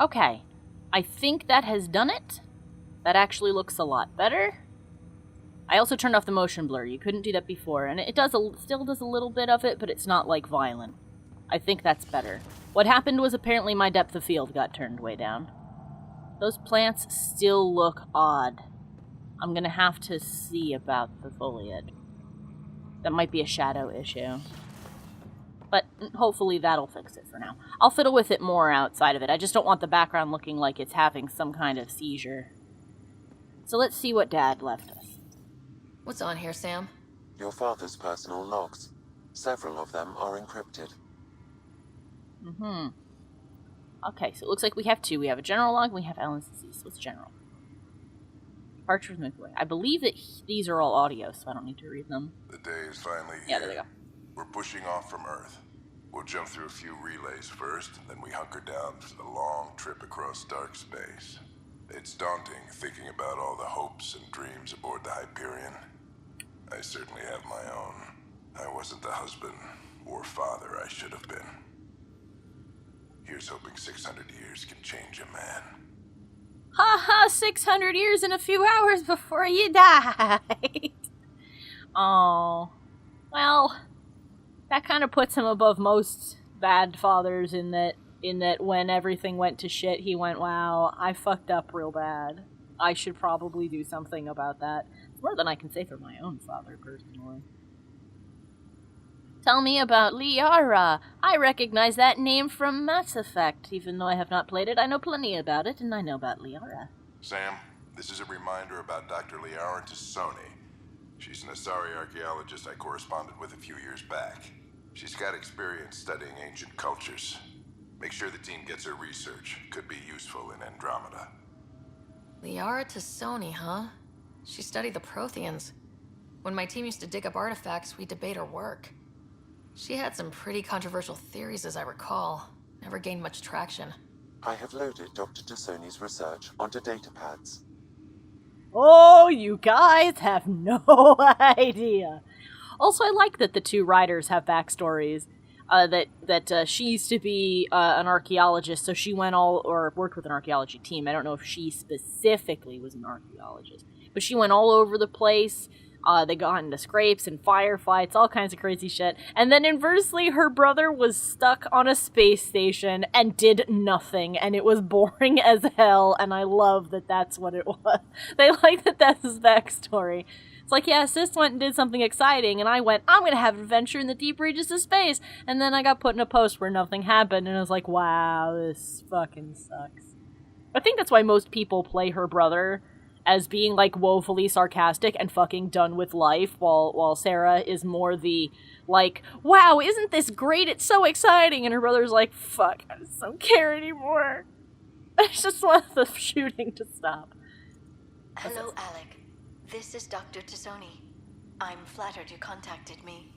Okay. I think that has done it. That actually looks a lot better. I also turned off the motion blur. You couldn't do that before. And it still does a little bit of it, but it's not, like, violent. I think that's better. What happened was apparently my depth of field got turned way down. Those plants still look odd. I'm gonna have to see about the foliage. That might be a shadow issue. But hopefully that'll fix it for now. I'll fiddle with it more outside of it. I just don't want the background looking like it's having some kind of seizure. So let's see what Dad left us. What's on here, Sam? Your father's personal logs. Several of them are encrypted. Okay, so it looks like we have two. We have a general log, and we have Alan's disease. What's general? Departure from Milky Way. I believe that these are all audio, so I don't need to read them. The day is finally here. Yeah, there they go. We're pushing off from Earth. We'll jump through a few relays first, and then we hunker down for the long trip across dark space. It's daunting thinking about all the hopes and dreams aboard the Hyperion. I certainly have my own. I wasn't the husband or father I should have been. Here's hoping 600 years can change a man. Ha ha, 600 years and a few hours before you died. Oh. Well, that kind of puts him above most bad fathers in that when everything went to shit, he went, wow, I fucked up real bad. I should probably do something about that. It's more than I can say for my own father, personally. Tell me about Liara. I recognize that name from Mass Effect. Even though I have not played it, I know plenty about it, and I know about Liara. Sam, this is a reminder about Dr. Liara Tassoni. She's an Asari archaeologist I corresponded with a few years back. She's got experience studying ancient cultures. Make sure the team gets her research. Could be useful in Andromeda. Liara Tassoni, huh? She studied the Protheans. When my team used to dig up artifacts, we'd debate her work. She had some pretty controversial theories, as I recall. Never gained much traction. I have loaded Dr. Tassoni's research onto datapads. Oh, you guys have no idea. Also, I like that the two writers have backstories. That she used to be an archaeologist, so she worked with an archaeology team. I don't know if she specifically was an archaeologist, but she went all over the place. They got into scrapes and firefights, all kinds of crazy shit. And then inversely, her brother was stuck on a space station and did nothing, and it was boring as hell, and I love that that's what it was. They like that that's his backstory. It's like, yeah, Sis went and did something exciting, and I went, I'm gonna have an adventure in the deep reaches of space, and then I got put in a post where nothing happened, and I was like, wow, this fucking sucks. I think that's why most people play her brother as being, like, woefully sarcastic and fucking done with life, while Sarah is more the, like, wow, isn't this great, it's so exciting, and her brother's like, fuck, I just don't care anymore. I just want the shooting to stop. Hello, Alec. This is Dr. Tassoni. I'm flattered you contacted me.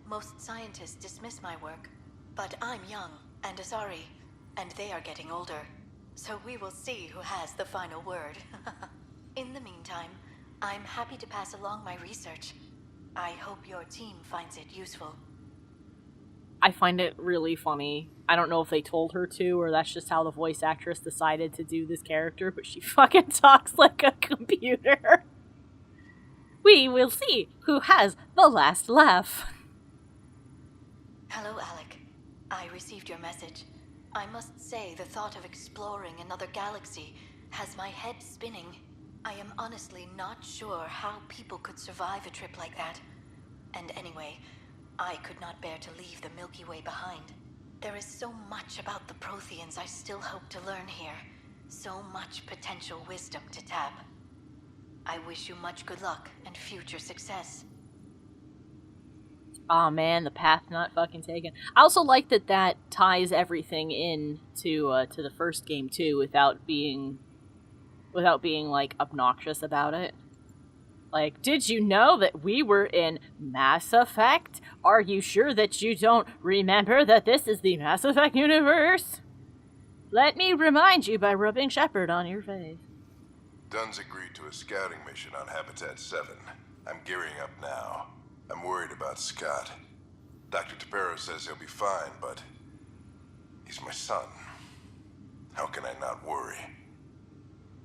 Most scientists dismiss my work, but I'm young and Asari, and they are getting older. So we will see who has the final word. In the meantime, I'm happy to pass along my research. I hope your team finds it useful. I find it really funny. I don't know if they told her to, or that's just how the voice actress decided to do this character, but she fucking talks like a computer. We will see who has the last laugh. Hello, Alec. I received your message. I must say the thought of exploring another galaxy has my head spinning. I am honestly not sure how people could survive a trip like that. And anyway, I could not bear to leave the Milky Way behind. There is so much about the Protheans I still hope to learn here. So much potential wisdom to tap. I wish you much good luck and future success. Aw, man, the path not fucking taken. I also like that ties everything in to the first game, too, without being, like, obnoxious about it. Like, did you know that we were in Mass Effect? Are you sure that you don't remember that this is the Mass Effect universe? Let me remind you by rubbing Shepard on your face. Dunn's agreed to a scouting mission on Habitat 7. I'm gearing up now. I'm worried about Scott. Dr. Tapero says he'll be fine, but he's my son. How can I not worry?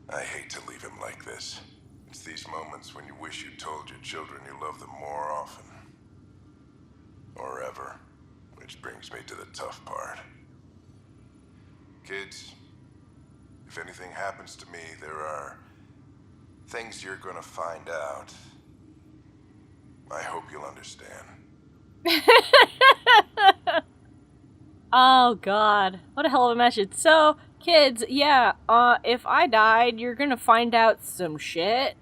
I hate to leave him like this. It's these moments when you wish you told your children you love them more often. Or ever. Which brings me to the tough part. Kids, if anything happens to me, there are things you're gonna find out. I hope you'll understand. Oh god, what a hell of a message. So, kids, yeah, if I died, you're gonna find out some shit.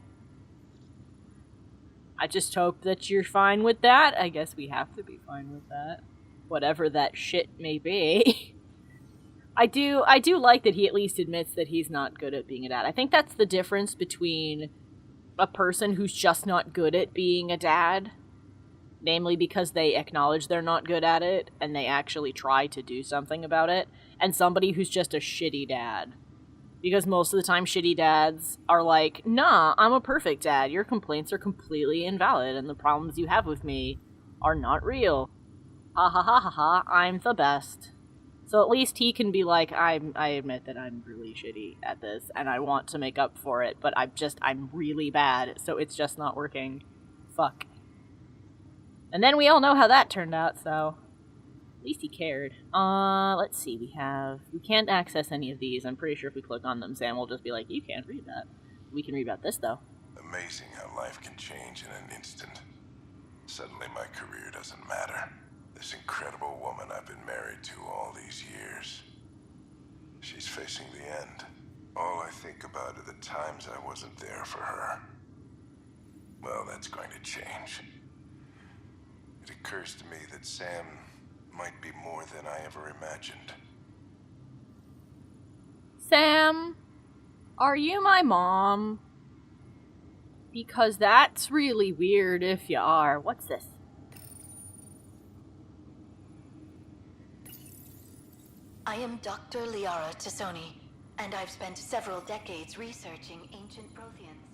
I just hope that you're fine with that. I guess we have to be fine with that. Whatever that shit may be. I do like that he at least admits that he's not good at being a dad. I think that's the difference between a person who's just not good at being a dad, namely because they acknowledge they're not good at it and they actually try to do something about it, and somebody who's just a shitty dad. Because most of the time shitty dads are like, nah, I'm a perfect dad. Your complaints are completely invalid and the problems you have with me are not real. Ha ha ha ha ha, I'm the best. So at least he can be like, I admit that I'm really shitty at this, and I want to make up for it, but I'm really bad, so it's just not working. Fuck. And then we all know how that turned out, so at least he cared. Let's see, we can't access any of these. I'm pretty sure if we click on them, Sam will just be like, you can't read that. We can read about this, though. Amazing how life can change in an instant. Suddenly my career doesn't matter. This incredible woman I've been married to all these years. She's facing the end. All I think about are the times I wasn't there for her. Well, that's going to change. It occurs to me that Sam might be more than I ever imagined. Sam, are you my mom? Because that's really weird if you are. What's this? I am Dr. Liara Tassoni, and I've spent several decades researching ancient Protheans.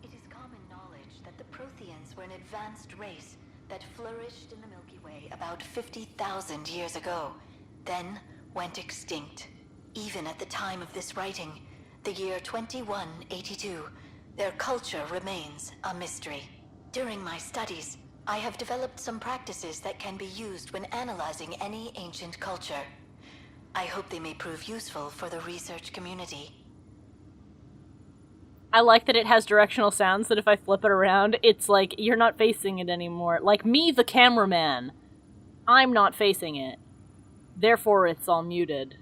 It is common knowledge that the Protheans were an advanced race that flourished in the Milky Way about 50,000 years ago, then went extinct. Even at the time of this writing, the year 2182, their culture remains a mystery. During my studies, I have developed some practices that can be used when analyzing any ancient culture. I hope they may prove useful for the research community. I like that it has directional sounds that if I flip it around, it's like, you're not facing it anymore. Like me, the cameraman. I'm not facing it. Therefore, it's all muted.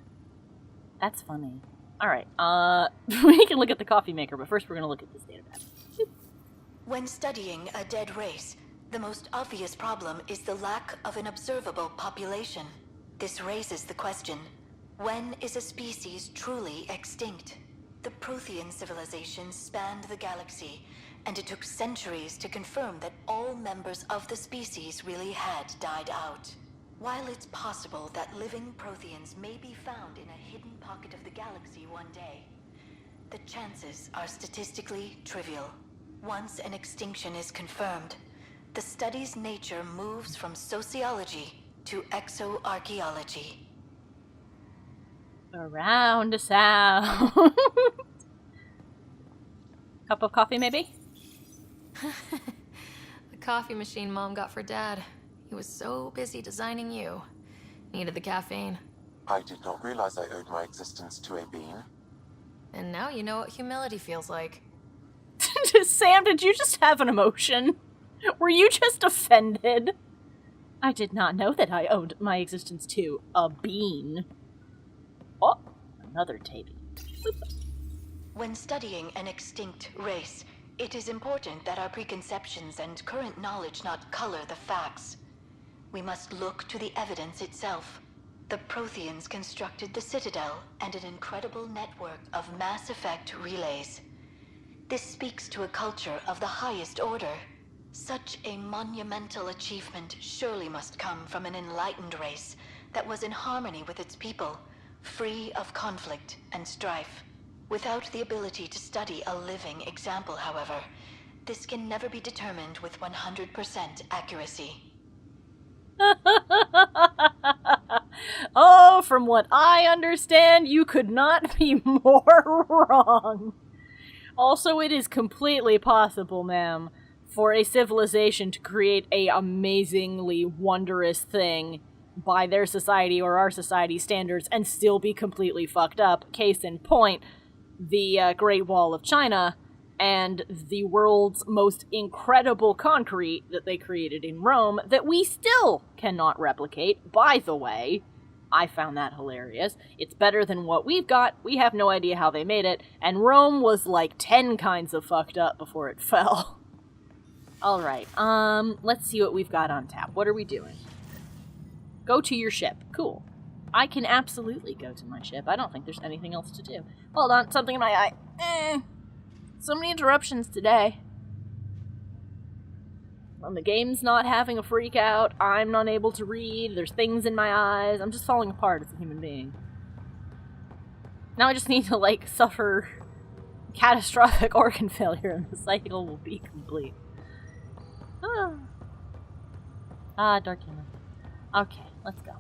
That's funny. Alright, we can look at the coffee maker, but first we're gonna look at this database. When studying a dead race, the most obvious problem is the lack of an observable population. This raises the question, when is a species truly extinct? The Prothean civilization spanned the galaxy, and it took centuries to confirm that all members of the species really had died out. While it's possible that living Protheans may be found in a hidden pocket of the galaxy one day, the chances are statistically trivial. Once an extinction is confirmed, the study's nature moves from sociology to exoarchaeology. Around a sound. Cup of coffee, maybe? The coffee machine Mom got for Dad. He was so busy designing you. Needed the caffeine. I did not realize I owed my existence to a bean. And now you know what humility feels like. Sam, did you just have an emotion? Were you just offended? I did not know that I owed my existence to a bean. Oh, another table. When studying an extinct race, it is important that our preconceptions and current knowledge not color the facts. We must look to the evidence itself. The Protheans constructed the Citadel and an incredible network of mass effect relays. This speaks to a culture of the highest order. Such a monumental achievement surely must come from an enlightened race that was in harmony with its people, free of conflict and strife. Without the ability to study a living example, however, this can never be determined with 100% accuracy. Oh, from what I understand, you could not be more wrong. Also, it is completely possible, ma'am, for a civilization to create a amazingly wondrous thing by their society or our society standards and still be completely fucked up. Case in point, the Great Wall of China and the world's most incredible concrete that they created in Rome that we still cannot replicate, by the way. I found that hilarious. It's better than what we've got. We have no idea how they made it, and Rome was like 10 kinds of fucked up before it fell. Alright, let's see what we've got on tap. What are we doing? Go to your ship. Cool. I can absolutely go to my ship. I don't think there's anything else to do. Hold on, something in my eye. So many interruptions today. When the game's not having a freak out, I'm not able to read, there's things in my eyes, I'm just falling apart as a human being. Now I just need to, like, suffer catastrophic organ failure and the cycle will be complete. Dark humor. Okay, let's go.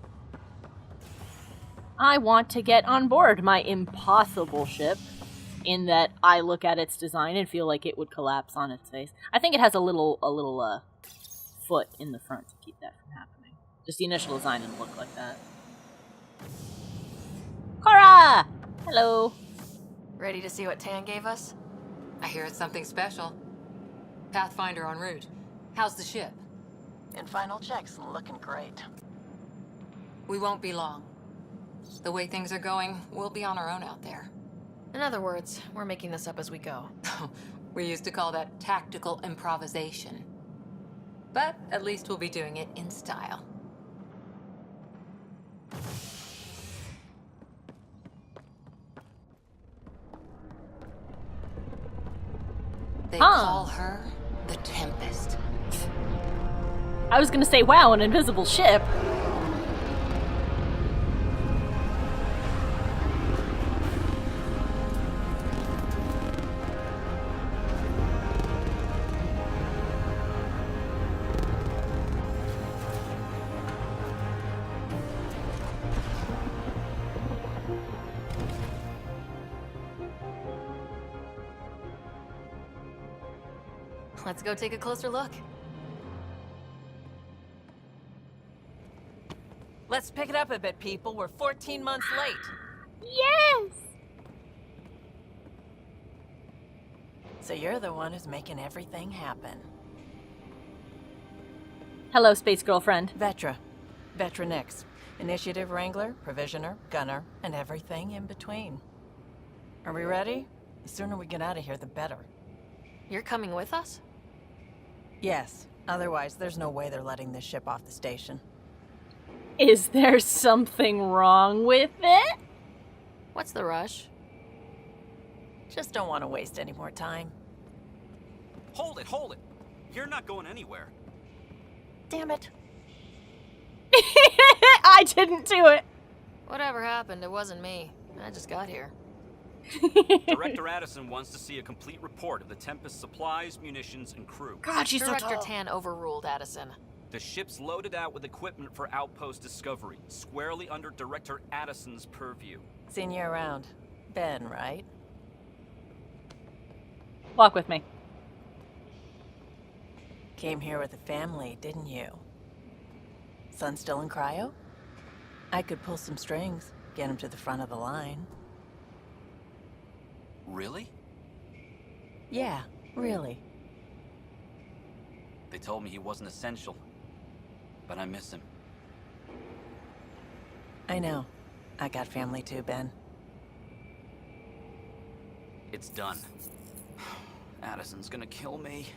I want to get on board my impossible ship, in that I look at its design and feel like it would collapse on its face. I think it has a little foot in the front to keep that from happening. Just the initial design didn't look like that. Cora! Hello. Ready to see what Tan gave us? I hear it's something special. Pathfinder en route. How's the ship? In final checks, looking great. We won't be long. The way things are going, we'll be on our own out there. In other words, we're making this up as we go. We used to call that tactical improvisation. But at least we'll be doing it in style. They call her the Tempest. I was gonna say, wow, an invisible ship. Let's go take a closer look. Let's pick it up a bit, people. We're 14 months late. Yes! So you're the one who's making everything happen. Hello, space girlfriend. Vetra. Vetra Nix. Initiative Wrangler, Provisioner, Gunner, and everything in between. Are we ready? The sooner we get out of here, the better. You're coming with us? Yes. Otherwise, there's no way they're letting this ship off the station. Is there something wrong with it? What's the rush? Just don't want to waste any more time. Hold it, hold it. You're not going anywhere. Damn it. I didn't do it. Whatever happened, it wasn't me. I just got here. Director Addison wants to see a complete report of the Tempest supplies, munitions, and crew. God, she's so Director tall. Tan overruled Addison. The ship's loaded out with equipment for outpost discovery, squarely under Director Addison's purview. Seen you around. Ben, right? Walk with me. Came here with a family, didn't you? Son still in cryo? I could pull some strings, get him to the front of the line. Really? Yeah, really. They told me he wasn't essential, but I miss him. I know. I got family too, Ben. It's done. Addison's gonna kill me.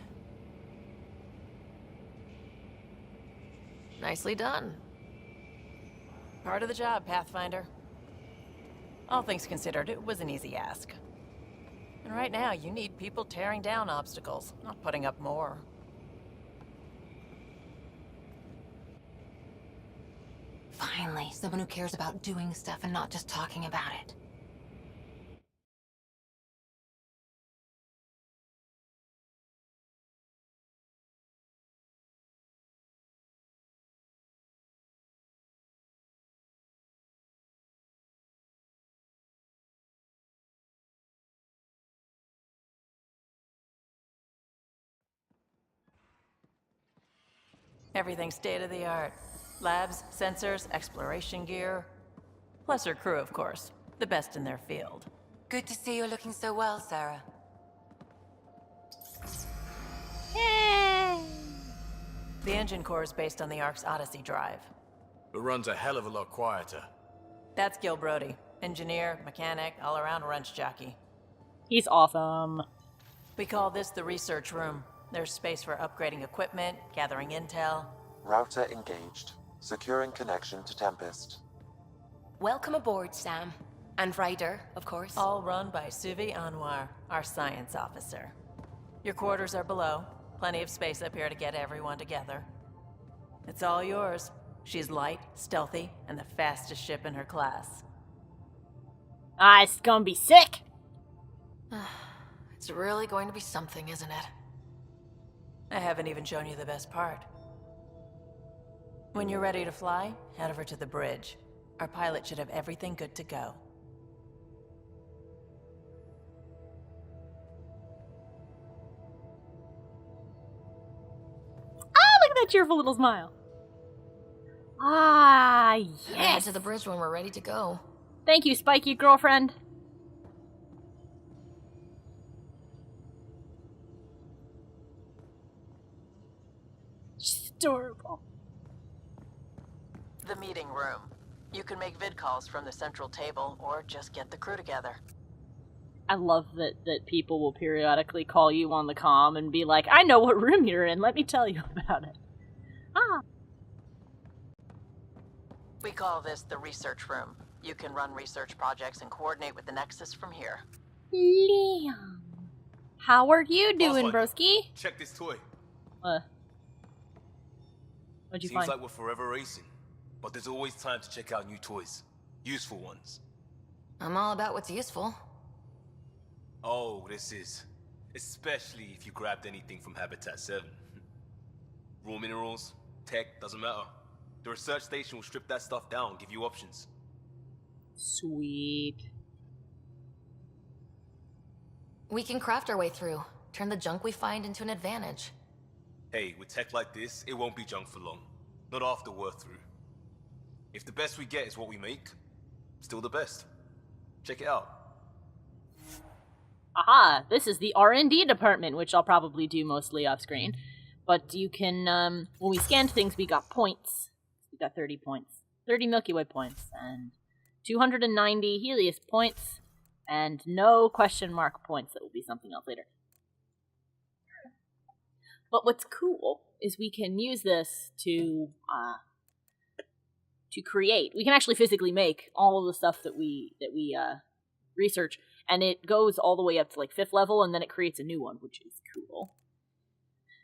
Nicely done. Part of the job, Pathfinder. All things considered, it was an easy ask. And right now, you need people tearing down obstacles, not putting up more. Finally, someone who cares about doing stuff and not just talking about it. Everything's state-of-the-art. Labs, sensors, exploration gear. Plus her crew, of course. The best in their field. Good to see you're looking so well, Sarah. Yay! The engine core is based on the Ark's Odyssey drive. It runs a hell of a lot quieter. That's Gil Brody. Engineer, mechanic, all-around wrench jockey. He's awesome. We call this the research room. There's space for upgrading equipment, gathering intel. Router engaged. Securing connection to Tempest. Welcome aboard, Sam. And Ryder, of course. All run by Suvi Anwar, our science officer. Your quarters are below. Plenty of space up here to get everyone together. It's all yours. She's light, stealthy, and the fastest ship in her class. Ah, it's gonna be sick! It's really going to be something, isn't it? I haven't even shown you the best part. When you're ready to fly, head over to the bridge. Our pilot should have everything good to go. Ah, look at that cheerful little smile. Ah, Head yes! to the bridge when we're ready to go. Thank you, Spiky girlfriend. She's adorable. The meeting room. You can make vid calls from the central table, or just get the crew together. I love that people will periodically call you on the comm and be like, I know what room you're in, let me tell you about it. Ah. We call this the research room. You can run research projects and coordinate with the Nexus from here. Liam. How are you doing, broski? Check this toy. What'd you Seems find? like we're forever racing, but there's always time to check out new toys. Useful ones. I'm all about what's useful. Oh, this is. Especially if you grabbed anything from Habitat 7. Raw minerals, tech, doesn't matter. The research station will strip that stuff down, give you options. Sweet. We can craft our way through. Turn the junk we find into an advantage. Hey, with tech like this, it won't be junk for long. Not after we're through. If the best we get is what we make, still the best. Check it out. Aha, this is the R&D department, which I'll probably do mostly off screen. But you can, when we scanned things, we got points. We got 30 points. 30 Milky Way points, and 290 Helios points, and no question mark points. That will be something else later. But what's cool is we can use this to create. We can actually physically make all of the stuff that we research, and it goes all the way up to like 5th level, and then it creates a new one, which is cool.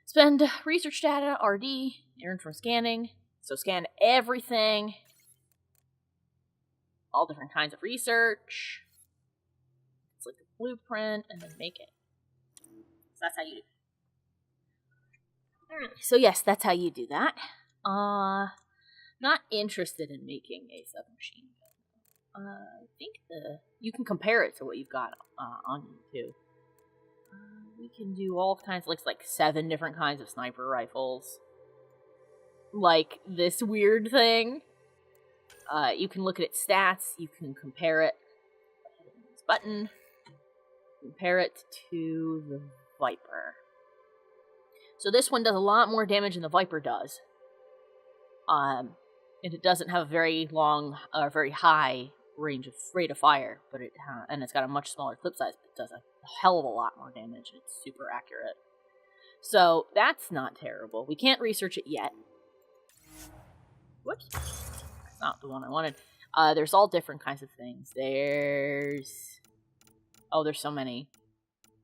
Spend research data, RD, earned from scanning. So scan everything, all different kinds of research. It's like a blueprint, and then make it. So that's how you do. So yes, that's how you do that. Not interested in making a submachine gun. I think you can compare it to what you've got on you too. We can do all kinds, like 7 different kinds of sniper rifles. Like this weird thing. You can look at its stats. You can compare it. This button. Compare it to the Viper. So this one does a lot more damage than the Viper does. And it doesn't have a very long, very high rate of fire, but and it's got a much smaller clip size, but it does a hell of a lot more damage. It's super accurate. So that's not terrible. We can't research it yet. Whoops. That's not the one I wanted. There's all different kinds of things. There's so many.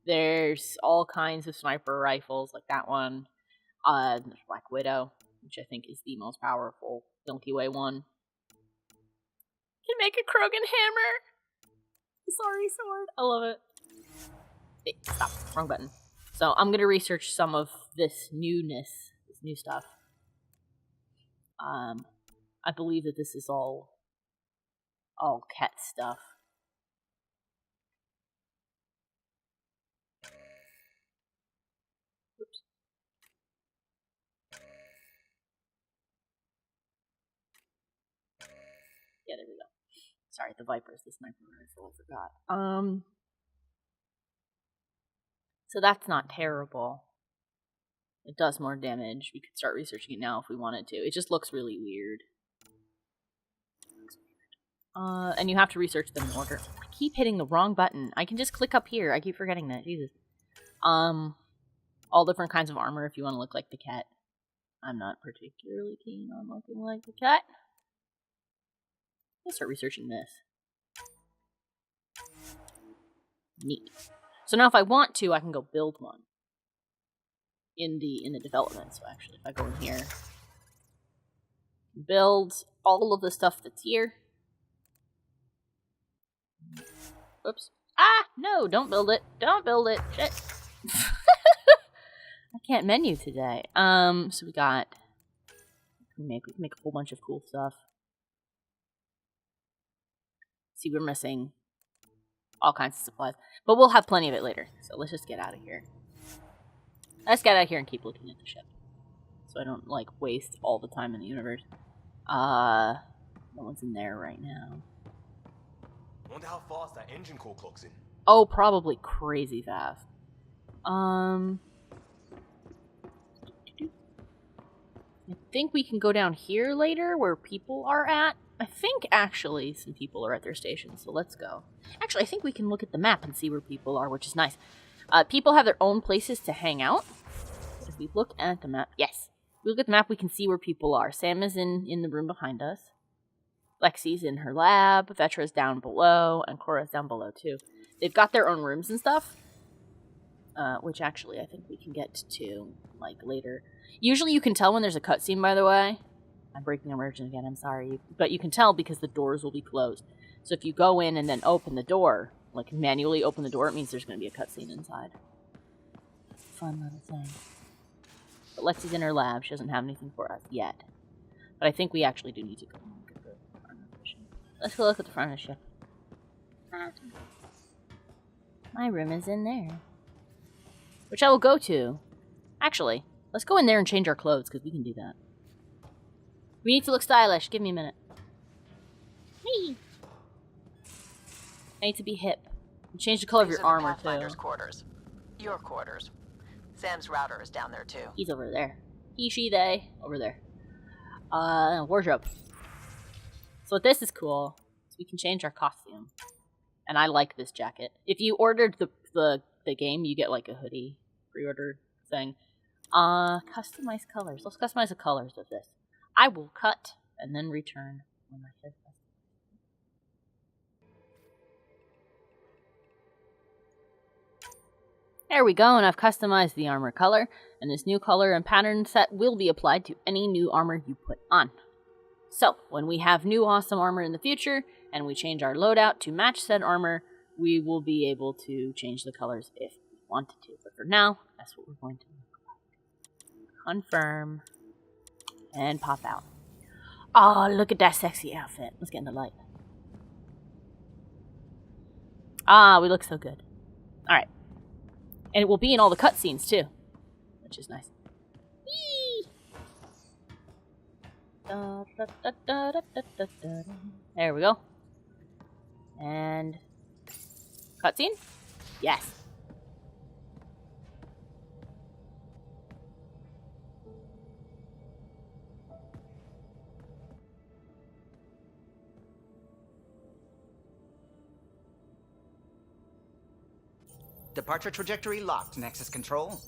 There's all kinds of sniper rifles, like that one. There's Black Widow, which I think is the most powerful Milky Way one. Can make a Krogan hammer! Sorry, sword. I love it. Hey, stop. Wrong button. So I'm gonna research some of this newness, this new stuff. I believe that this is all cat stuff. Oops. Sorry, the Viper is the sniper rifle, I forgot. So that's not terrible. It does more damage. We could start researching it now if we wanted to. It just looks really weird. And you have to research them in order. I keep hitting the wrong button. I can just click up here. I keep forgetting that. Jesus. All different kinds of armor if you want to look like the cat. I'm not particularly keen on looking like the cat. Let's start researching this. Neat. So now if I want to, I can go build one. In the development. So actually, if I go in here, build all of the stuff that's here. Oops. Ah! No, don't build it. Don't build it. Shit. I can't menu today. So we got... We can make a whole bunch of cool stuff. See, we're missing all kinds of supplies. But we'll have plenty of it later. So let's just get out of here. Let's get out of here and keep looking at the ship. So I don't, like, waste all the time in the universe. No one's in there right now. I wonder how fast that engine core clocks in. Oh, probably crazy fast. I think we can go down here later where people are at. I think, actually, some people are at their station, so let's go. Actually, I think we can look at the map and see where people are, which is nice. People have their own places to hang out. If we look at the map, yes. If we look at the map, we can see where people are. Sam is in the room behind us. Lexi's in her lab. Vetra's down below, and Cora's down below, too. They've got their own rooms and stuff. Which, actually, I think we can get to, like, later. Usually you can tell when there's a cutscene, by the way. I'm breaking immersion again, I'm sorry. But you can tell because the doors will be closed. So if you go in and then open the door, like manually open the door, it means there's going to be a cutscene inside. Fun little thing. But Lexi's in her lab. She doesn't have anything for us yet. But I think we actually do need to go look at the front of the ship. Let's go look at the front of the ship. My room is in there. Which I will go to. Actually, let's go in there and change our clothes, because we can do that. We need to look stylish. Give me a minute. Hey. I need to be hip. And change the color of your armor, too. Pathfinder's quarters. Your quarters. Sam's router is down there, too. He's over there. He, she, they. Over there. Wardrobe. So this is cool. So we can change our costume. And I like this jacket. If you ordered the game, you get like a hoodie pre-order thing. Customize colors. Let's customize the colors of this. I will cut and then return when I hit this. There we go, and I've customized the armor color, and this new color and pattern set will be applied to any new armor you put on. So, when we have new awesome armor in the future, and we change our loadout to match said armor, we will be able to change the colors if we wanted to. But for now, that's what we're going to look like. Confirm. And pop out. Oh, look at that sexy outfit. Let's get in the light. Ah, we look so good. Alright. And it will be in all the cutscenes, too. Which is nice. Whee! There we go. And... cutscene? Yes. Departure trajectory locked, Nexus Control.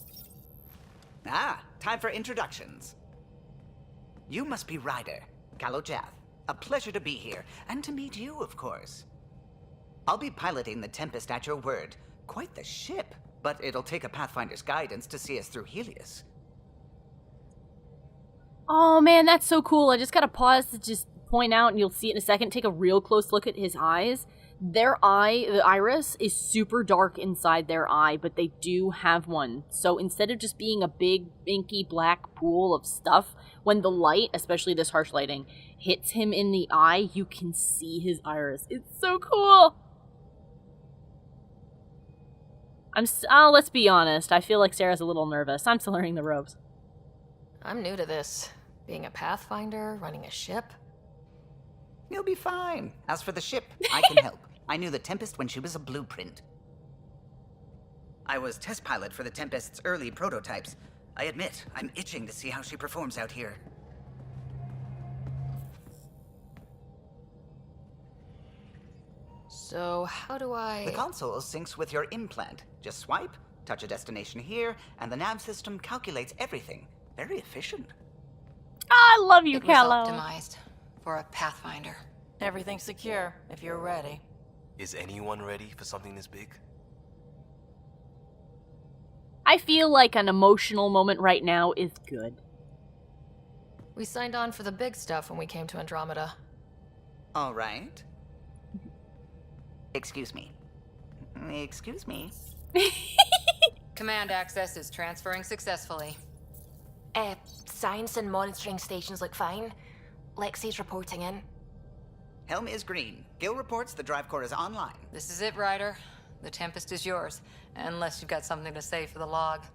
Ah, time for introductions. You must be Ryder, Kalojath. A pleasure to be here, and to meet you, of course. I'll be piloting the Tempest at your word. Quite the ship, but it'll take a Pathfinder's guidance to see us through Helios. Oh man, that's so cool. I just gotta pause to just point out, and you'll see it in a second, take a real close look at his eyes. Their eye, the iris, is super dark inside their eye, but they do have one. So instead of just being a big, inky black pool of stuff, when the light, especially this harsh lighting, hits him in the eye, you can see his iris. It's so cool! Let's be honest, I feel like Sarah's a little nervous. I'm still learning the ropes. I'm new to this. Being a Pathfinder, running a ship. You'll be fine. As for the ship, I can help. I knew the Tempest when she was a blueprint. I was test pilot for the Tempest's early prototypes. I admit, I'm itching to see how she performs out here. So, how do I... The console syncs with your implant. Just swipe, touch a destination here, and the nav system calculates everything. Very efficient. I love you, It was Callow. optimized for a pathfinder. Everything's secure, if you're ready. Is anyone ready for something this big? I feel like an emotional moment right now is good. We signed on for the big stuff when we came to Andromeda. All right. Excuse me. Excuse me. Command access is transferring successfully. Science and monitoring stations look fine. Lexi's reporting in. Helm is green. Gil reports the drive core is online. This is it, Ryder. The Tempest is yours, unless you've got something to say for the log.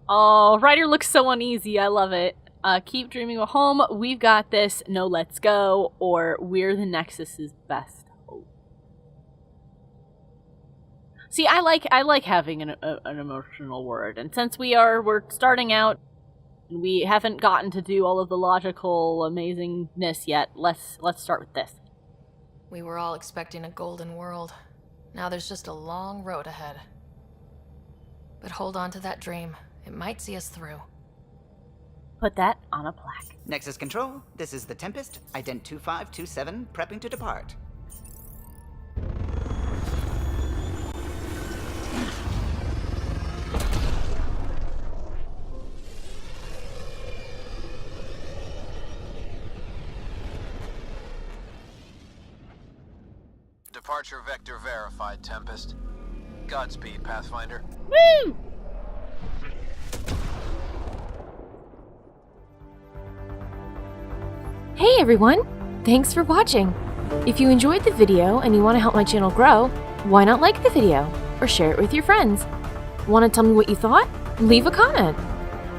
Oh, Ryder looks so uneasy. I love it. Keep dreaming of home. We've got this. No, let's go. Or we're the Nexus's best hope. See, I like having an emotional word, and since we're starting out, and we haven't gotten to do all of the logical amazingness yet. Let's start with this. We were all expecting a golden world. Now there's just a long road ahead. But hold on to that dream. It might see us through. Put that on a plaque. Nexus Control, this is the Tempest, ident 2527, prepping to depart. Departure vector verified, Tempest. Godspeed, Pathfinder. Woo! Hey everyone! Thanks for watching! If you enjoyed the video and you want to help my channel grow, why not like the video or share it with your friends? Want to tell me what you thought? Leave a comment!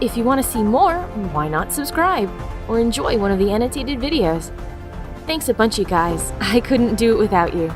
If you want to see more, why not subscribe or enjoy one of the annotated videos? Thanks a bunch, you guys. I couldn't do it without you.